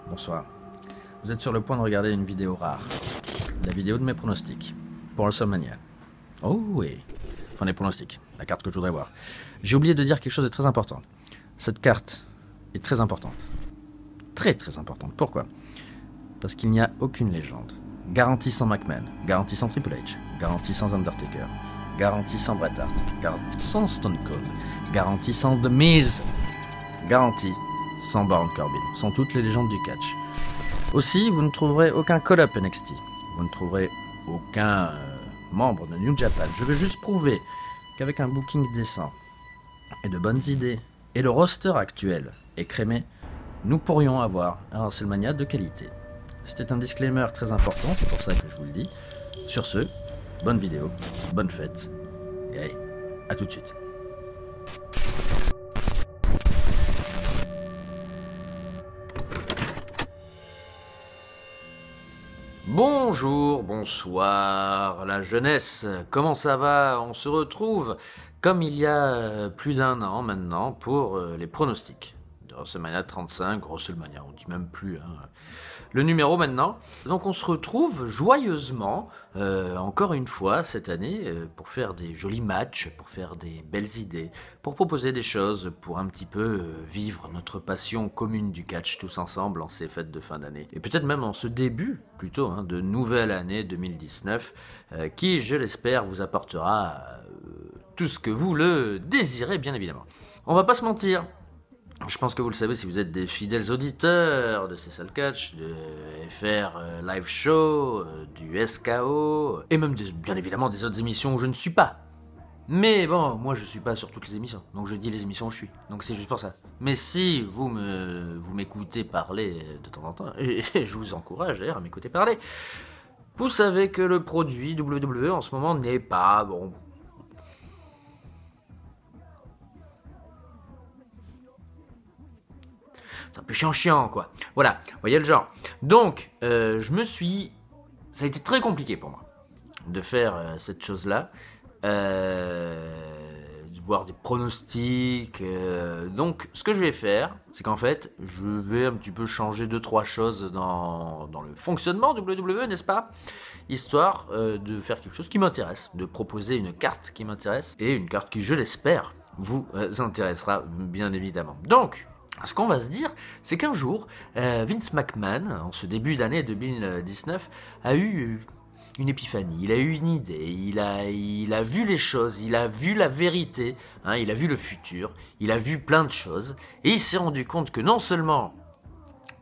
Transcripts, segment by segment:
Bonsoir. Vous êtes sur le point de regarder une vidéo rare. La vidéo de mes pronostics. Pour WrestleMania. Oh oui. Enfin, les pronostics. La carte que je voudrais voir. J'ai oublié de dire quelque chose de très important. Cette carte est très importante. Très très importante. Pourquoi? Parce qu'il n'y a aucune légende. Garantie sans McMahon. Garantie sans Triple H. Garantie sans Undertaker. Garantie sans Bret Hart. Garantie sans Stone Cold. Garantie sans The Miz. Garantie sans Baron Corbin. Sont toutes les légendes du catch. Aussi, vous ne trouverez aucun call-up NXT. Vous ne trouverez aucun membre de New Japan. Je veux juste prouver qu'avec un booking décent et de bonnes idées et le roster actuel écrémé, nous pourrions avoir un WrestleMania de qualité. C'était un disclaimer très important, c'est pour ça que je vous le dis. Sur ce, bonne vidéo, bonne fête, et allez, à tout de suite. Bonjour, bonsoir, la jeunesse, comment ça va? On se retrouve comme il y a plus d'un an maintenant pour les pronostics de WrestleMania 35, WrestleMania, on dit même plus le numéro maintenant. Donc on se retrouve joyeusement, encore une fois cette année, pour faire des jolis matchs, pour faire des belles idées, pour proposer des choses, pour un petit peu vivre notre passion commune du catch tous ensemble en ces fêtes de fin d'année. Et peut-être même en ce début, plutôt, de nouvelle année 2019, qui, je l'espère, vous apportera tout ce que vous le désirez, bien évidemment. On va pas se mentir. Je pense que vous le savez si vous êtes des fidèles auditeurs de CSL Catch, de FR Live Show, du SKO, et même bien évidemment des autres émissions où je ne suis pas. Mais bon, moi je suis pas sur toutes les émissions, donc je dis les émissions où je suis, donc c'est juste pour ça. Mais si vous m'écoutez parler de temps en temps, et je vous encourage d'ailleurs à m'écouter parler, vous savez que le produit WWE en ce moment n'est pas bon. C'est un peu chiant quoi. Voilà, vous voyez le genre. Donc, ça a été très compliqué pour moi de faire cette chose-là, de voir des pronostics. Donc, ce que je vais faire, c'est qu'en fait, je vais un petit peu changer 2-3 choses dans le fonctionnement de WWE, n'est-ce pas? Histoire de faire quelque chose qui m'intéresse, de proposer une carte qui m'intéresse, et une carte qui, je l'espère, vous intéressera bien évidemment. Donc, ce qu'on va se dire, c'est qu'un jour, Vince McMahon, en ce début d'année 2019, a eu une épiphanie, il a eu une idée, il a vu les choses, il a vu la vérité, il a vu le futur, il a vu plein de choses, et il s'est rendu compte que non seulement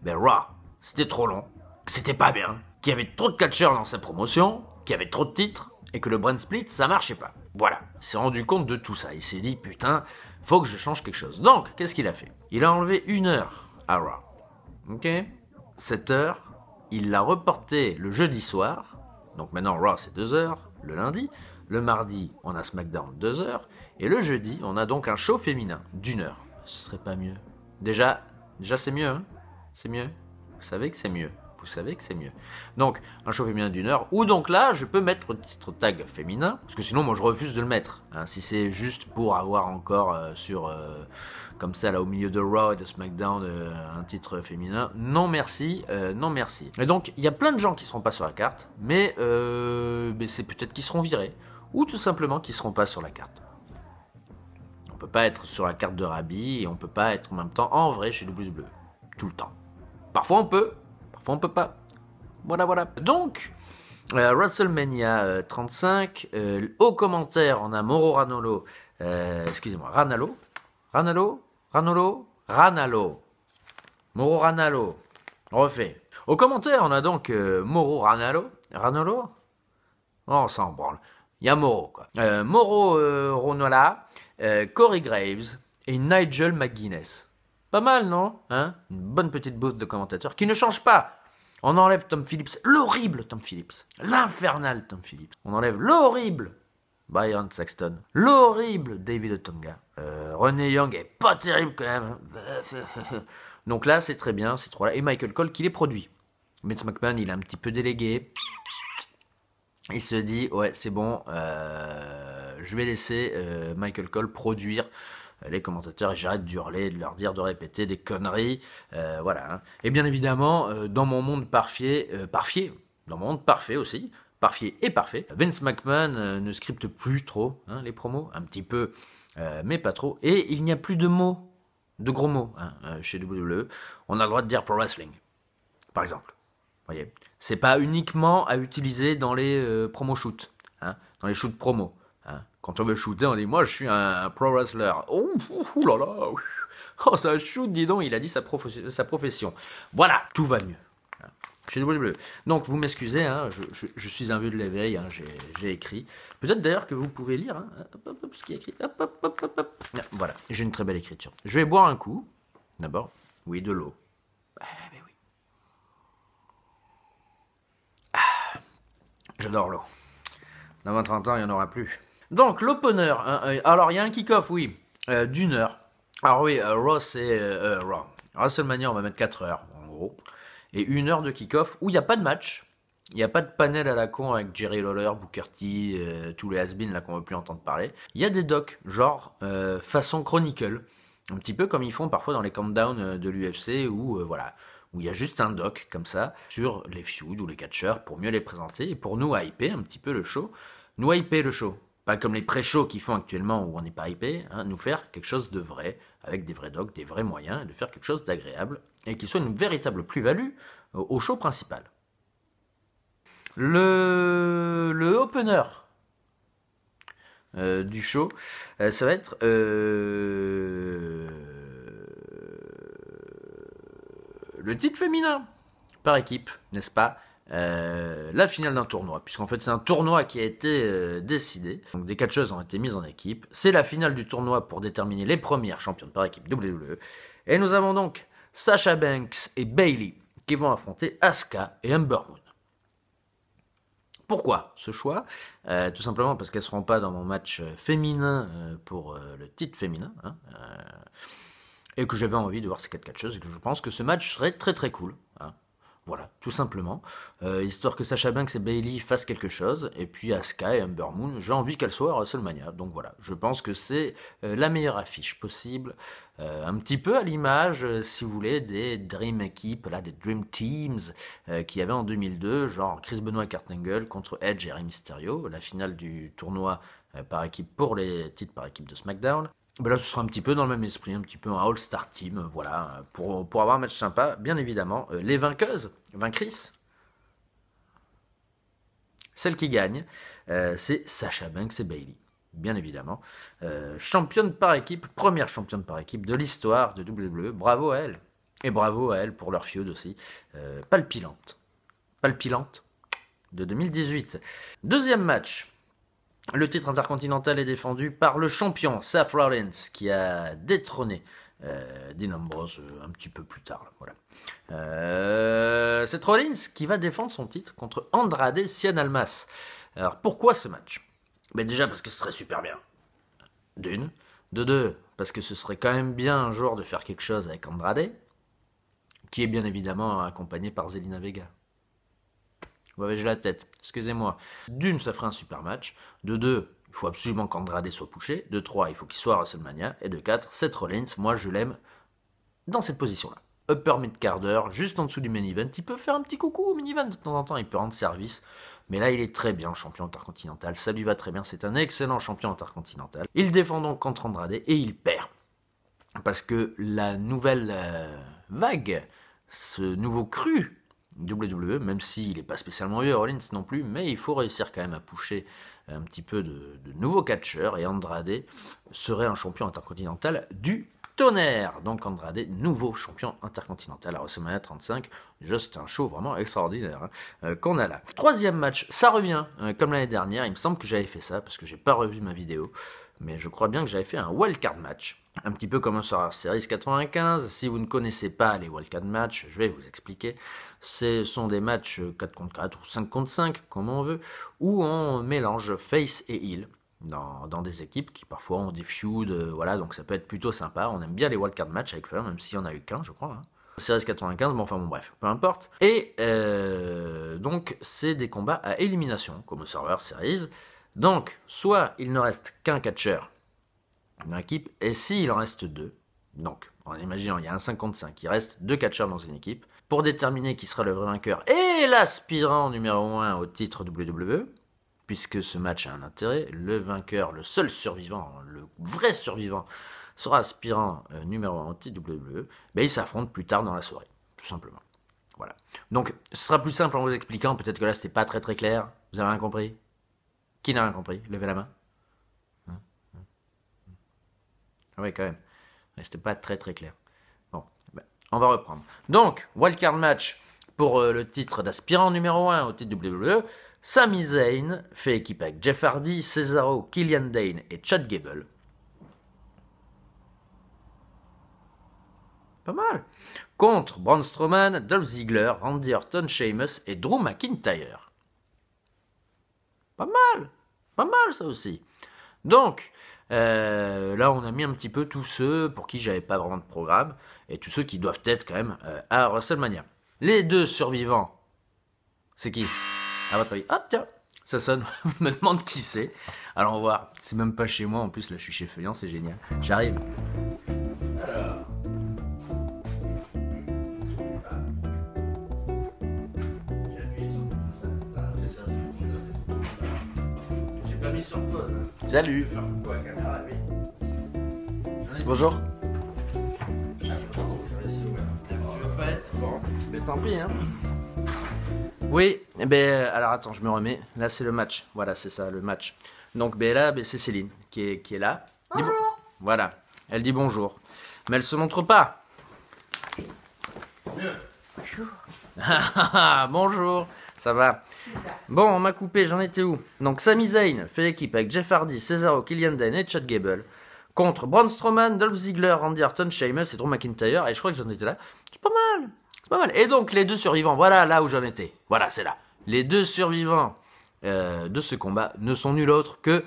Raw, c'était trop long, que c'était pas bien, qu'il y avait trop de catcheurs dans sa promotion, qu'il y avait trop de titres, et que le brand split, ça marchait pas. Voilà, il s'est rendu compte de tout ça, il s'est dit, putain, faut que je change quelque chose. Donc, qu'est-ce qu'il a fait? Il a enlevé 1 heure à Raw. Ok? Cette heure, il l'a reportée le jeudi soir. Donc maintenant, Raw, c'est 2 heures, le lundi. Le mardi, on a SmackDown 2 heures. Et le jeudi, on a donc un show féminin d'1 heure. Ce serait pas mieux? Déjà c'est mieux, hein? C'est mieux? Vous savez que c'est mieux. Vous savez que c'est mieux. Donc, un show féminin d'1 heure, où donc là, je peux mettre le titre tag féminin, parce que sinon, moi, je refuse de le mettre. Si c'est juste pour avoir encore comme ça, là, au milieu de Raw et de SmackDown, un titre féminin, non merci, non merci. Et donc, il y a plein de gens qui seront pas sur la carte, mais c'est peut-être qu'ils seront virés, ou tout simplement qu'ils seront pas sur la carte. On peut pas être sur la carte de Rabi, et on peut pas être en même temps en vrai chez WWE. Tout le temps. Parfois, on peut. On peut pas. Voilà. Donc, WrestleMania 35, au commentaire, on a Mauro Ranallo. Excusez-moi, Ranallo. Mauro Ranallo. On refait. Au commentaire, on a donc Mauro Ranallo. Oh, on s'en branle. Il y a Mauro, quoi. Mauro Ronola, Corey Graves et Nigel McGuinness. Pas mal, non? Une bonne petite bouffe de commentateurs qui ne change pas. On enlève Tom Phillips, l'horrible Tom Phillips, l'infernal Tom Phillips. On enlève l'horrible Byron Saxton, l'horrible David Otunga. René Young est pas terrible quand même. Donc là, c'est très bien, ces trois-là. Et Michael Cole qui les produit. Vince McMahon, il a un petit peu délégué. Il se dit, ouais, c'est bon, je vais laisser Michael Cole produire les commentateurs et j'arrête d'hurler, de leur dire de répéter des conneries, voilà. Hein. Et bien évidemment, dans mon monde dans mon monde parfait aussi, parfait et parfait, Vince McMahon ne scripte plus trop hein, les promos, un petit peu, mais pas trop, et il n'y a plus de mots, de gros mots hein, chez WWE. On a le droit de dire pro wrestling, par exemple. Voyez, c'est pas uniquement à utiliser dans les promo shoots, hein, dans les shoots promo. Hein. Quand on veut shooter, on dit moi je suis un pro wrestler. Oh, là là, oh ça shoot, dis donc, il a dit sa profession. Voilà, tout va mieux. Hein. Chez WWE. Donc vous m'excusez, hein, je suis un vieux de l'éveil, hein, j'ai écrit. Peut-être d'ailleurs que vous pouvez lire hein, ce qui est écrit. Voilà, j'ai une très belle écriture. Je vais boire un coup, d'abord. Oui, de l'eau. Mais oui. J'adore l'eau. Dans 20-30 ans, il n'y en aura plus. Donc, l'opener. Alors, il y a un kick-off, oui, d'une heure. Alors oui, Ross et Raw. WrestleMania, on va mettre 4 heures, en gros. Et 1 heure de kick-off où il n'y a pas de match. Il n'y a pas de panel à la con avec Jerry Lawler, Booker T, tous les has-beens là qu'on ne veut plus entendre parler. Il y a des docs, genre façon Chronicle. Un petit peu comme ils font parfois dans les countdowns de l'UFC où voilà, où il y a juste un doc comme ça sur les feuds ou les catcheurs pour mieux les présenter et pour nous hyper un petit peu le show. Nous hyper le show. Pas comme les pré-shows qu'ils font actuellement où on n'est pas hypé, hein, nous faire quelque chose de vrai, avec des vrais docs, des vrais moyens, et de faire quelque chose d'agréable, et qui soit une véritable plus-value au show principal. Le opener du show, ça va être le titre féminin par équipe, n'est-ce pas? La finale d'un tournoi, puisqu'en fait c'est un tournoi qui a été décidé. Donc des catcheuses ont été mises en équipe. C'est la finale du tournoi pour déterminer les premières championnes par équipe WWE. Et nous avons donc Sasha Banks et Bayley qui vont affronter Asuka et Ember Moon. Pourquoi ce choix? Tout simplement parce qu'elles ne seront pas dans mon match féminin pour le titre féminin. Hein, et que j'avais envie de voir ces 4 catcheuses et que je pense que ce match serait très très cool. Hein. Voilà, tout simplement. Histoire que Sasha Banks et Bayley fassent quelque chose. Et puis Asuka et Ember Moon, j'ai envie qu'elles soient à WrestleMania. Donc voilà, je pense que c'est la meilleure affiche possible. Un petit peu à l'image, si vous voulez, des Dream Equipes, là, des Dream Teams qu'il y avait en 2002, genre Chris Benoit et Kurt Angle contre Edge et Rey Mysterio, la finale du tournoi par équipe pour les titres par équipe de SmackDown. Ben là, ce sera un petit peu dans le même esprit, un petit peu un All-Star Team, voilà, pour avoir un match sympa, bien évidemment. Les vaincrices, celle qui gagne, c'est Sasha Banks et Bayley, bien évidemment. Championne par équipe, première championne par équipe de l'histoire de WWE, bravo à elle. Et bravo à elle pour leur feud aussi, palpilante de 2018. Deuxième match. Le titre intercontinental est défendu par le champion Seth Rollins qui a détrôné Dean Ambrose un petit peu plus tard. Là, voilà. Seth Rollins qui va défendre son titre contre Andrade Cien Almas. Alors pourquoi ce match? Ben déjà parce que ce serait super bien. D'une. De deux, parce que ce serait quand même bien un jour de faire quelque chose avec Andrade, qui est bien évidemment accompagné par Zelina Vega. Vous avez la tête, excusez-moi. D'une, ça ferait un super match. De deux, il faut absolument qu'Andrade soit pushé. De trois, il faut qu'il soit à WrestleMania. Et de quatre, Seth Rollins, moi je l'aime dans cette position-là. Upper mid-carder, juste en dessous du main event. Il peut faire un petit coucou au main event de temps en temps, il peut rendre service. Mais là, il est très bien champion intercontinental. Ça lui va très bien, c'est un excellent champion intercontinental. Il défend donc contre Andrade et il perd. Parce que la nouvelle vague, ce nouveau cru, WWE, même s'il n'est pas spécialement vieux, Rollins non plus, mais il faut réussir quand même à pusher un petit peu de nouveaux catcheurs, et Andrade serait un champion intercontinental du tonnerre. Donc Andrade, nouveau champion intercontinental à WrestleMania 35, juste un show vraiment extraordinaire qu'on a là. Troisième match, ça revient, comme l'année dernière, il me semble que j'avais fait ça, parce que j'ai pas revu ma vidéo, mais je crois bien que j'avais fait un wildcard match. Un petit peu comme sur Series 95. Si vous ne connaissez pas les wildcard match, je vais vous expliquer. Ce sont des matchs 4 contre 4 ou 5 contre 5, comme on veut, où on mélange face et heel dans des équipes qui parfois ont des feuds, voilà, donc ça peut être plutôt sympa. On aime bien les wildcard match avec Flair, même s'il n'y en a eu qu'un, je crois. Hein. Series 95, bon enfin bon bref, peu importe. Et donc c'est des combats à élimination, comme au Survivor Series. Donc, soit il ne reste qu'un catcheur dans l'équipe. Et s'il en reste 2, donc en imaginant il y a un 5 contre 5, il reste 2 catcheurs dans une équipe, pour déterminer qui sera le vrai vainqueur et l'aspirant numéro 1 au titre WWE, puisque ce match a un intérêt, le vainqueur, le seul survivant, le vrai survivant, sera aspirant numéro 1 au titre WWE, ben ils s'affrontent plus tard dans la soirée, tout simplement. Voilà. Donc, ce sera plus simple en vous expliquant, peut-être que là c'était pas très très clair, vous avez rien compris? Qui n'a rien compris? Levez la main. Ah oui, quand même. C'était pas très très clair. Bon, ben, on va reprendre. Donc, wildcard match pour le titre d'aspirant numéro 1 au titre WWE. Sami Zayn fait équipe avec Jeff Hardy, Cesaro, Killian Dane et Chad Gable. Pas mal. Contre Braun Strowman, Dolph Ziggler, Randy Orton, Sheamus et Drew McIntyre. Pas mal. Pas mal ça aussi. Donc, là on a mis un petit peu tous ceux pour qui j'avais pas vraiment de programme et tous ceux qui doivent être quand même à WrestleMania. Les 2 survivants, c'est qui? À votre avis? Ah tiens, ça sonne, me demande qui c'est. Alors on va voir, c'est même pas chez moi, en plus là je suis chez Feuillant, c'est génial. J'arrive. Alors... J'ai pas mis sur pause. Salut. Bonjour. Tu veux pas être bon? Mais tant pis, hein. Oui, eh ben, alors attends, je me remets. Là, c'est le match. Voilà, c'est ça, le match. Donc, ben, là, ben, c'est Céline qui est là. Bonjour. Voilà, elle dit bonjour. Mais elle se montre pas. Bonjour. Bonjour, ça va. Bon, on m'a coupé, j'en étais où? Donc, Sami Zayn fait l'équipe avec Jeff Hardy, Cesaro, Killian Dane et Chad Gable. Contre Braun Strowman, Dolph Ziggler, Randy Orton, Sheamus et Drew McIntyre. Et je crois que j'en étais là. C'est pas mal. C'est pas mal. Et donc, les 2 survivants, voilà là où j'en étais. Voilà, c'est là. Les 2 survivants de ce combat ne sont nul autre que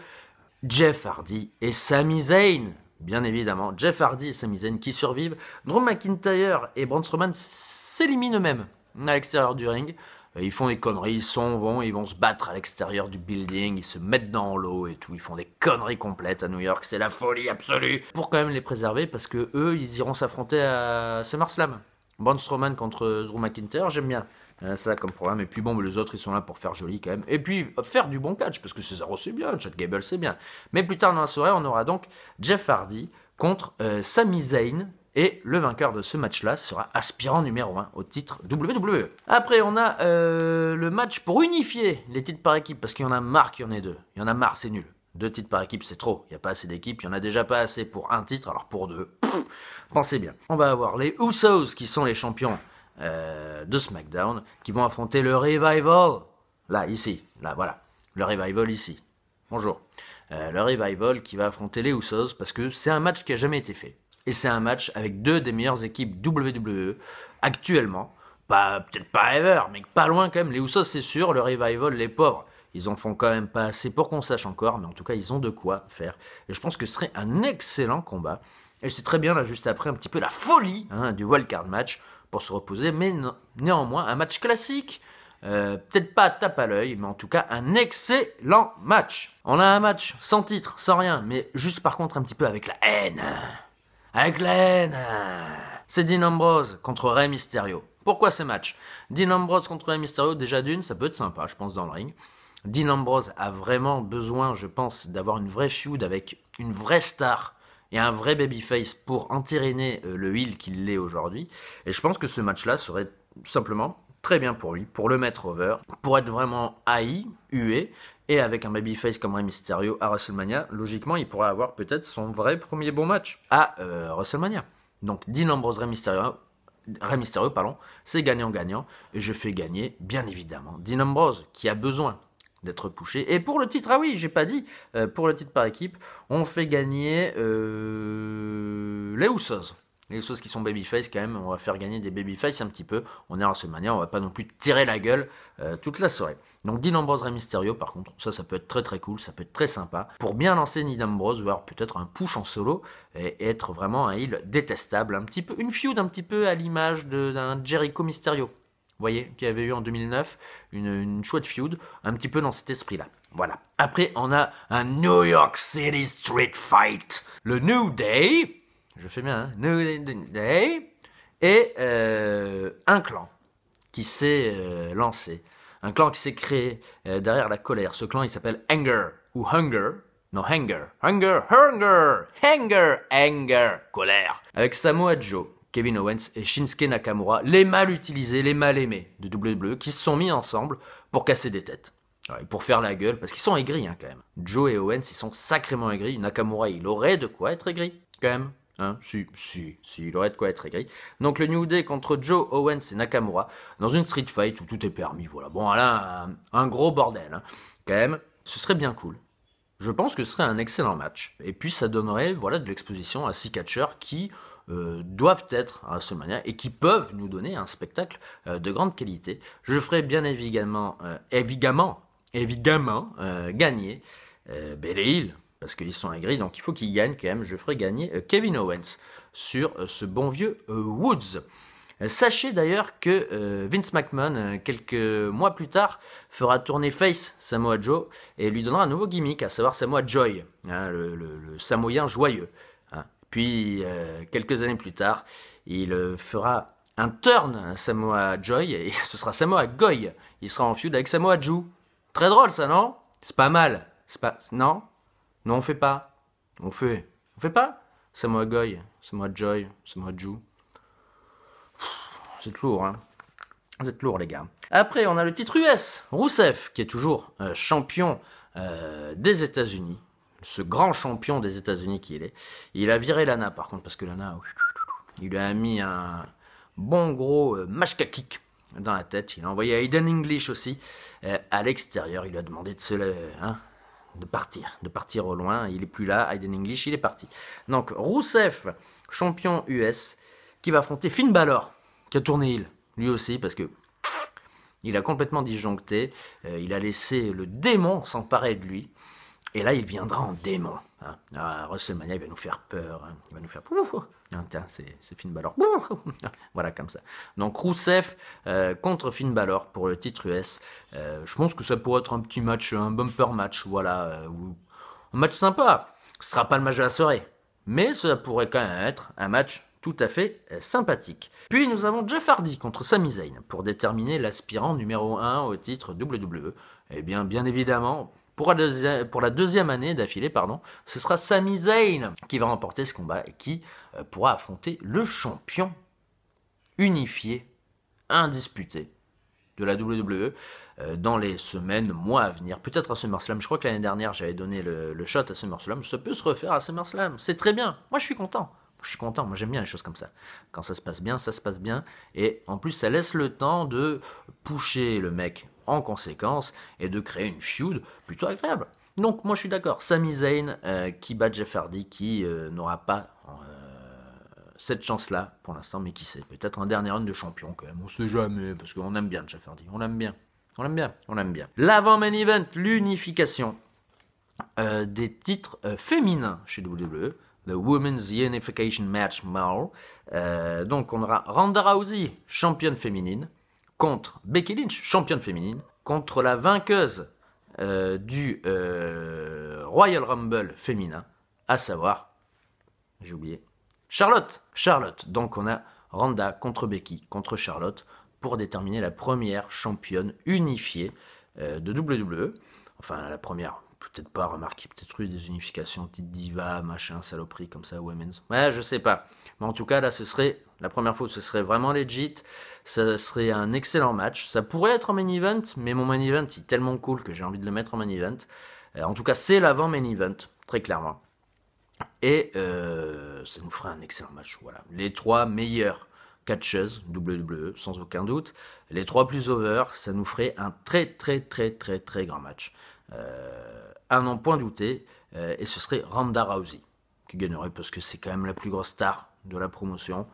Jeff Hardy et Sami Zayn. Bien évidemment, Jeff Hardy et Sami Zayn qui survivent. Drew McIntyre et Braun Strowman s'éliminent eux-mêmes à l'extérieur du ring. Ils font des conneries, ils vont se battre à l'extérieur du building, ils se mettent dans l'eau et tout, ils font des conneries complètes à New York, c'est la folie absolue. Pour quand même les préserver, parce que eux, ils iront s'affronter à SummerSlam. Braun Strowman contre Drew McIntyre, j'aime bien ça comme programme. Et puis bon, les autres, ils sont là pour faire joli quand même. Et puis faire du bon catch, parce que Cesaro c'est bien, Chad Gable c'est bien. Mais plus tard dans la soirée, on aura donc Jeff Hardy contre Sami Zayn. Et le vainqueur de ce match-là sera aspirant numéro 1 au titre WWE. Après, on a le match pour unifier les titres par équipe, parce qu'il y en a marre qu'il y en ait 2. Il y en a marre, c'est nul. 2 titres par équipe, c'est trop. Il n'y a pas assez d'équipes, il n'y en a déjà pas assez pour un titre, alors pour 2, pensez bien. On va avoir les Usos, qui sont les champions de SmackDown, qui vont affronter le Revival. Là, ici, là, voilà. Le Revival ici. Bonjour. Le Revival qui va affronter les Usos, parce que c'est un match qui n'a jamais été fait. Et c'est un match avec 2 des meilleures équipes WWE actuellement. Peut-être pas ever, mais pas loin quand même. Les Usos, c'est sûr. Le Revival, les pauvres, ils en font quand même pas assez pour qu'on sache encore. Mais en tout cas, ils ont de quoi faire. Et je pense que ce serait un excellent combat. Et c'est très bien, là, juste après, un petit peu la folie du wildcard match pour se reposer. Mais néanmoins, un match classique. Peut-être pas tape à l'œil, mais en tout cas un excellent match. On a un match sans titre, sans rien, mais juste par contre un petit peu avec la haine. Avec la haine. C'est Dean Ambrose contre Rey Mysterio. Pourquoi ce match? Dean Ambrose contre Rey Mysterio, déjà d'une, ça peut être sympa, je pense, dans le ring. Dean Ambrose a vraiment besoin, je pense, d'avoir une vraie feud avec une vraie star et un vrai babyface pour entériner le heel qu'il est aujourd'hui. Et je pense que ce match-là serait simplement très bien pour lui, pour le mettre over, pour être vraiment haï, hué. Et avec un babyface comme Rey Mysterio à WrestleMania, logiquement, il pourrait avoir peut-être son vrai premier bon match à WrestleMania. Donc, Dean Ambrose, Rey Mysterio, c'est gagnant-gagnant. Et je fais gagner, bien évidemment, Dean Ambrose, qui a besoin d'être pushé. Et pour le titre, ah oui, j'ai pas dit, pour le titre par équipe, on fait gagner les Usos. Les Usos qui sont babyface quand même, on va faire gagner des babyface un petit peu. On est à WrestleMania, on va pas non plus tirer la gueule toute la soirée. Donc Dean Ambrose, Rey Mysterio, par contre, ça peut être très très cool, ça peut être très sympa. Pour bien lancer Dean Ambrose, voire peut-être un push en solo, et être vraiment un heel détestable, un petit peu, une feud un petit peu à l'image d'un Jericho Mysterio. Vous voyez, qu'il y avait eu en 2009, une chouette feud, un petit peu dans cet esprit-là. Voilà. Après, on a un New York City Street Fight. le New Day, je fais bien, hein, New Day, et un clan qui s'est lancé, un clan qui s'est créé derrière la colère. Ce clan, il s'appelle Anger, ou Hunger, non, Anger, colère, avec Samoa Joe, Kevin Owens et Shinsuke Nakamura, les mal utilisés, les mal aimés de WWE, qui se sont mis ensemble pour casser des têtes. Ouais, pour faire la gueule, parce qu'ils sont aigris, hein, quand même. Joe et Owens, ils sont sacrément aigris. Nakamura, il aurait de quoi être aigri, quand même. Hein, si, il aurait de quoi être aigri. Donc le New Day contre Joe, Owens et Nakamura, dans une street fight où tout est permis, voilà. Bon, là, un gros bordel, hein. Quand même, ce serait bien cool. Je pense que ce serait un excellent match. Et puis ça donnerait, voilà, de l'exposition à 6 catcheurs qui doivent être à WrestleMania et qui peuvent nous donner un spectacle de grande qualité. Je ferai bien évidemment gagner les Hills, parce qu'ils sont aigris, donc il faut qu'ils gagnent quand même. Je ferai gagner Kevin Owens sur ce bon vieux Woods. Sachez d'ailleurs que Vince McMahon, quelques mois plus tard, fera tourner face Samoa Joe et lui donnera un nouveau gimmick, à savoir Samoa Joy, hein, le Samoyen joyeux. Hein. Puis, quelques années plus tard, il fera un turn à Samoa Joy et ce sera Samoa Goy. Il sera en feud avec Samoa Joe. Très drôle ça, non? C'est pas mal. Non? Non, on fait pas. On fait pas? Samoa Goy, Samoa Joy, Samoa Joe. C'est lourd, hein. Vous êtes lourds, les gars. Après, on a le titre US. Rusev, qui est toujours champion des États-Unis. Ce grand champion des États-Unis qu'il est. Il a viré Lana, par contre, parce que Lana, il lui a mis un bon gros mashka kick dans la tête. Il a envoyé Aiden English aussi à l'extérieur. Il lui a demandé de partir au loin. Il est plus là. Aiden English, il est parti. Donc, Rusev, champion US, qui va affronter Finn Balor, qui a tourné heel, lui aussi, parce que il a complètement disjoncté. Il a laissé le démon s'emparer de lui. Et là, il viendra en démon. Hein. À WrestleMania, il va nous faire peur. Hein. Il va nous faire... Tiens, c'est Finn Balor. Voilà, comme ça. Donc, Rusev contre Finn Balor pour le titre US. Je pense que ça pourrait être un petit match, un bumper match. Voilà. Un match sympa. Ce sera pas le match de la soirée. Mais ça pourrait quand même être un match tout à fait sympathique. Puis nous avons Jeff Hardy contre Sami Zayn pour déterminer l'aspirant numéro 1 au titre WWE. Eh bien évidemment, pour la deuxième année d'affilée, ce sera Sami Zayn qui va remporter ce combat et qui pourra affronter le champion unifié, indisputé de la WWE dans les semaines, mois à venir. Peut-être à SummerSlam. Je crois que l'année dernière, j'avais donné le shot à SummerSlam. Ça peut se refaire à SummerSlam. C'est très bien. Moi, je suis content. Moi j'aime bien les choses comme ça. Quand ça se passe bien, ça se passe bien. Et en plus, ça laisse le temps de pusher le mec en conséquence et de créer une feud plutôt agréable. Donc moi je suis d'accord. Sami Zayn qui bat Jeff Hardy, qui n'aura pas cette chance-là pour l'instant, mais qui sait, peut-être un dernier run de champion quand même. On sait jamais, parce qu'on aime bien Jeff Hardy. On l'aime bien. L'avant-main event, l'unification des titres féminins chez WWE. The Women's Unification Match Mall. Donc on aura Ronda Rousey, championne féminine, contre Becky Lynch, championne féminine, contre la vainqueuse du Royal Rumble féminin, à savoir, j'ai oublié, Charlotte. Donc on a Ronda contre Becky, contre Charlotte, pour déterminer la première championne unifiée de WWE. Enfin, la première... Peut-être pas, remarqué, peut-être eu des unifications, petite diva, machin, saloperie comme ça, women's. Ouais, je sais pas. Mais en tout cas, là, ce serait, la première fois, ce serait vraiment legit. Ça serait un excellent match. Ça pourrait être un main event, mais mon main event est tellement cool que j'ai envie de le mettre en main event. En tout cas, c'est l'avant main event, très clairement. Et ça nous ferait un excellent match. Voilà. Les 3 meilleures catcheuses, WWE, sans aucun doute. Les 3 plus over, ça nous ferait un très grand match. À n'en point douter, et ce serait Ronda Rousey qui gagnerait parce que c'est quand même la plus grosse star de la promotion,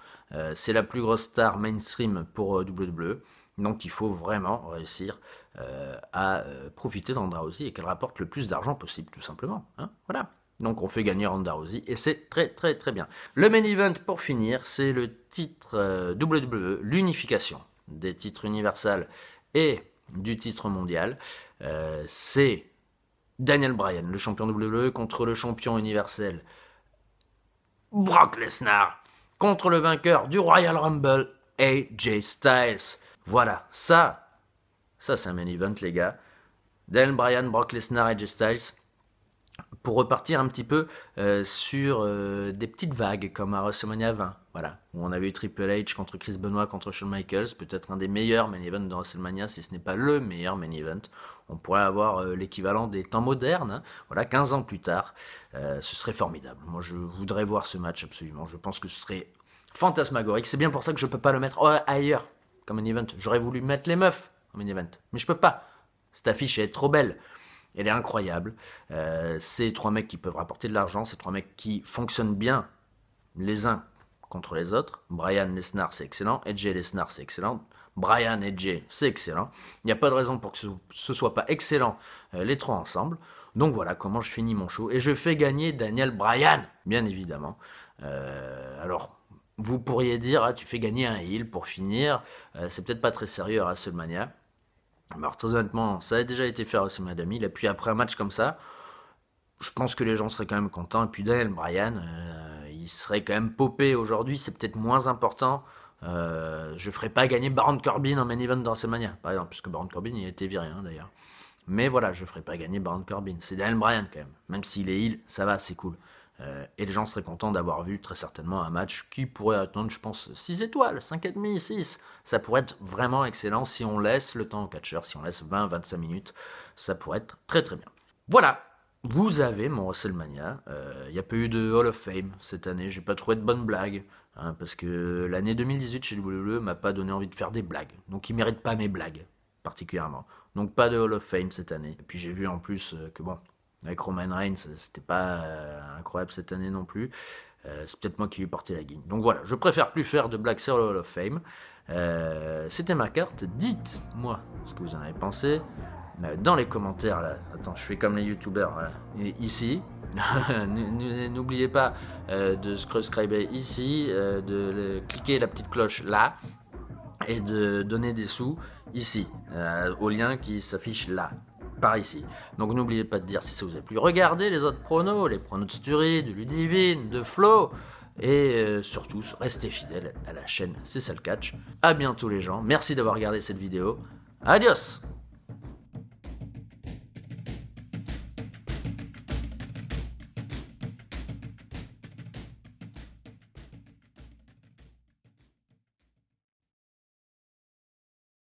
c'est la plus grosse star mainstream pour WWE, donc il faut vraiment réussir à profiter de Ronda Rousey et qu'elle rapporte le plus d'argent possible, tout simplement. Hein, voilà. Donc on fait gagner Ronda Rousey et c'est très bien. Le main event pour finir, c'est le titre WWE, l'unification des titres Universal et du titre mondial. C'est Daniel Bryan, le champion WWE, contre le champion universel Brock Lesnar contre le vainqueur du Royal Rumble, AJ Styles. Voilà, ça c'est un main event, les gars. Daniel Bryan, Brock Lesnar, AJ Styles. Pour repartir un petit peu sur des petites vagues comme à WrestleMania 20, voilà, où on avait eu Triple H contre Chris Benoit contre Shawn Michaels, peut-être un des meilleurs main events de WrestleMania, si ce n'est pas le meilleur main event. On pourrait avoir l'équivalent des temps modernes, hein, voilà, 15 ans plus tard, ce serait formidable. Moi, je voudrais voir ce match absolument. Je pense que ce serait fantasmagorique. C'est bien pour ça que je peux pas le mettre ailleurs comme main event. J'aurais voulu mettre les meufs en main event, mais je peux pas. Cette affiche est trop belle. Elle est incroyable. C'est 3 mecs qui peuvent rapporter de l'argent. C'est 3 mecs qui fonctionnent bien les uns contre les autres. Bryan, Lesnar, c'est excellent. AJ, Lesnar, c'est excellent. Bryan, AJ, c'est excellent. Il n'y a pas de raison pour que ce soit pas excellent les 3 ensemble. Donc voilà comment je finis mon show. Et je fais gagner Daniel Bryan, bien évidemment. Alors, vous pourriez dire, ah, tu fais gagner un heel pour finir. C'est peut-être pas très sérieux à WrestleMania. Alors très honnêtement, ça a déjà été fait à WrestleMania 2000, et puis après un match comme ça, je pense que les gens seraient quand même contents, et puis Daniel Bryan, il serait quand même popé aujourd'hui, c'est peut-être moins important, je ferais pas gagner Baron Corbin en main event dans WrestleMania, par exemple, puisque Baron Corbin il a été viré d'ailleurs, mais voilà, je ferais pas gagner Baron Corbin, c'est Daniel Bryan quand même s'il est heel, ça va, c'est cool. Et les gens seraient contents d'avoir vu très certainement un match qui pourrait attendre, je pense, 6 étoiles, 5,5, 6. Ça pourrait être vraiment excellent si on laisse le temps au catcheur, si on laisse 20-25 minutes, ça pourrait être très très bien. Voilà, vous avez mon WrestleMania. Il n'y a pas eu de Hall of Fame cette année, j'ai pas trouvé de bonnes blagues, hein, parce que l'année 2018 chez WWE m'a pas donné envie de faire des blagues, donc ils méritent pas mes blagues, particulièrement. Donc pas de Hall of Fame cette année. Et puis j'ai vu en plus que bon, avec Roman Reigns, c'était pas incroyable cette année non plus. C'est peut-être moi qui lui ai porté la guigne. Donc voilà, je préfère plus faire de blagues sur le Hall of Fame. C'était ma carte. Dites-moi ce que vous en avez pensé. Dans les commentaires, là. Attends, je fais comme les youtubeurs. Voilà. Ici. N'oubliez pas de subscriber ici, de cliquer la petite cloche là. Et de donner des sous ici, au lien qui s'affiche là. Par ici. Donc n'oubliez pas de dire si ça vous a plu. Regardez les autres pronos, les pronos de Sturie, de Ludivine, de Flo. Et surtout, restez fidèles à la chaîne C'est ça le catch. A bientôt les gens. Merci d'avoir regardé cette vidéo. Adios!